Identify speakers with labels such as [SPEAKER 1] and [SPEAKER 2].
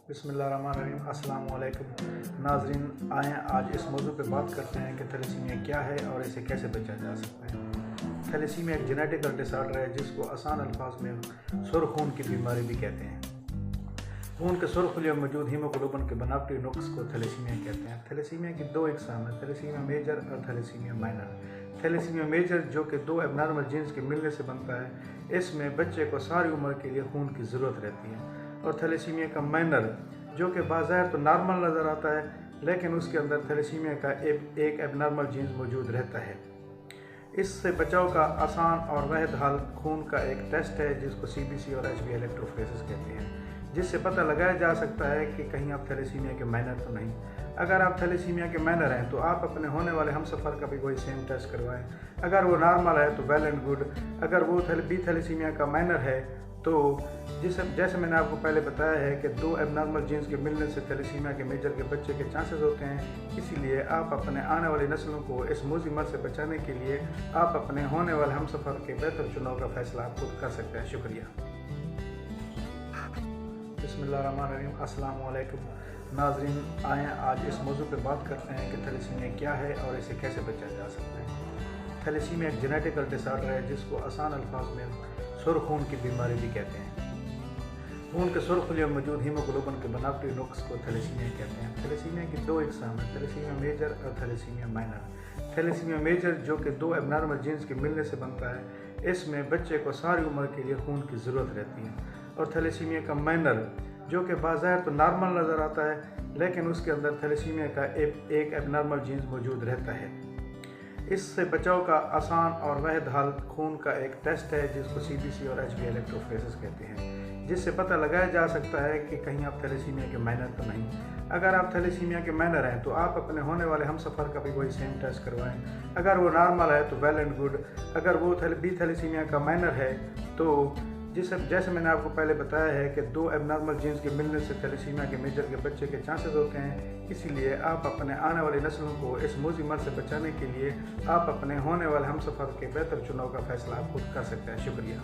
[SPEAKER 1] बिस्मिल्लाहिर्रहमानिर्रहीम। अस्सलाम वालेकुम नाज़रीन, आएँ आज इस मौजू पे बात करते हैं कि थैलेसीमिया क्या है और इसे कैसे बचा जा सकता है। थैलेसीमिया एक जेनेटिकल डिसऑर्डर है जिसको आसान अल्फाज में सुर्ख खून की बीमारी भी कहते हैं। खून के सुर्ख खुलियों में मौजूद हीमोग्लोबिन के बनावटी नुक्स को थैलेसीमिया कहते हैं। थैलेसीमिया की दो अक़साम है, थैलेसीमिया मेजर और थैलेसीमिया माइनर। थैलेसीमिया मेजर जो कि दो एबनॉर्मल जीन्स के मिलने से बनता है, इसमें बच्चे को सारी उम्र के लिए खून की ज़रूरत रहती है। और थैलेसीमिया का माइनर जो कि बाज़ाहिर तो नॉर्मल नज़र आता है, लेकिन उसके अंदर थैलेसीमिया का एक एबनॉर्मल जीन्स मौजूद रहता है। इससे बचाव का आसान और वाहिद हल खून का एक टेस्ट है जिसको CBC और HB इलेक्ट्रोफोरेसिस कहते हैं, जिससे पता लगाया जा सकता है कि कहीं आप थैलेसीमिया के माइनर तो नहीं। अगर आप थैलेसीमिया के माइनर हैं तो आप अपने होने वाले हमसफ़र का भी वही सेम टेस्ट करवाएं। अगर वो नॉर्मल है तो वेल एंड गुड। अगर वो भी थैलेसीमिया का माइनर है तो जैसे मैंने आपको पहले बताया है कि दो एबनॉर्मल जीन्स के मिलने से थैलेसीमिया के मेजर के बच्चे के चांसेस होते हैं। इसीलिए आप अपने आने वाली नस्लों को इस मुज़िम मर्ज़ से बचाने के लिए आप अपने होने वाले हमसफ़र के बेहतर चुनाव का फ़ैसला आप खुद कर सकते हैं। शुक्रिया। बिस्मिल्लाहिर्रहमानिर्रहीम। अस्सलाम वालेकुम नाज़रीन, आएँ आज इस मौजू पे बात करते हैं कि थैलेसीमिया क्या है और इसे कैसे बचा जा सकता है। थैलेसीमिया एक जेनेटिकल डिसऑर्डर है जिसको आसान अल्फाज में सुर्ख खून की बीमारी भी कहते हैं। खून के सुर्ख खुलियों में मौजूद हीमोग्लोबिन के बनावटी नुक्स को थैलेसीमिया कहते हैं। थैलेसीमिया की दो अक़साम है, थैलेसीमिया मेजर और थैलेसीमिया माइनर। थैलेसीमिया मेजर जो कि दो एबनॉर्मल जीन्स के मिलने से बनता है, इसमें बच्चे को सारी उम्र के लिए खून की ज़रूरत रहती है। और थैलेसीमिया का माइनर जो कि बाज़ाहिर तो नॉर्मल नज़र आता है, लेकिन उसके अंदर थैलेसीमिया का एक एबनॉर्मल जीन्स मौजूद रहता है। इससे बचाव का आसान और वाहिद हल खून का एक टेस्ट है जिसको CBC और HB इलेक्ट्रोफोरेसिस कहते हैं, जिससे पता लगाया जा सकता है कि कहीं आप थैलेसीमिया के माइनर तो नहीं। अगर आप थैलेसीमिया के माइनर हैं तो आप अपने होने वाले हमसफ़र का भी वही सेम टेस्ट करवाएं। अगर वो नॉर्मल है तो वेल एंड गुड। अगर वो भी थैलेसीमिया का माइनर है तो जैसे मैंने आपको पहले बताया है कि दो एबनॉर्मल जीन्स के मिलने से थैलेसीमिया के मेजर के बच्चे के चांसेस होते हैं। इसीलिए आप अपने आने वाली नस्लों को इस मुज़िम मर्ज़ से बचाने के लिए आप अपने होने वाले हमसफ़र के बेहतर चुनाव का फ़ैसला आप खुद कर सकते हैं। शुक्रिया।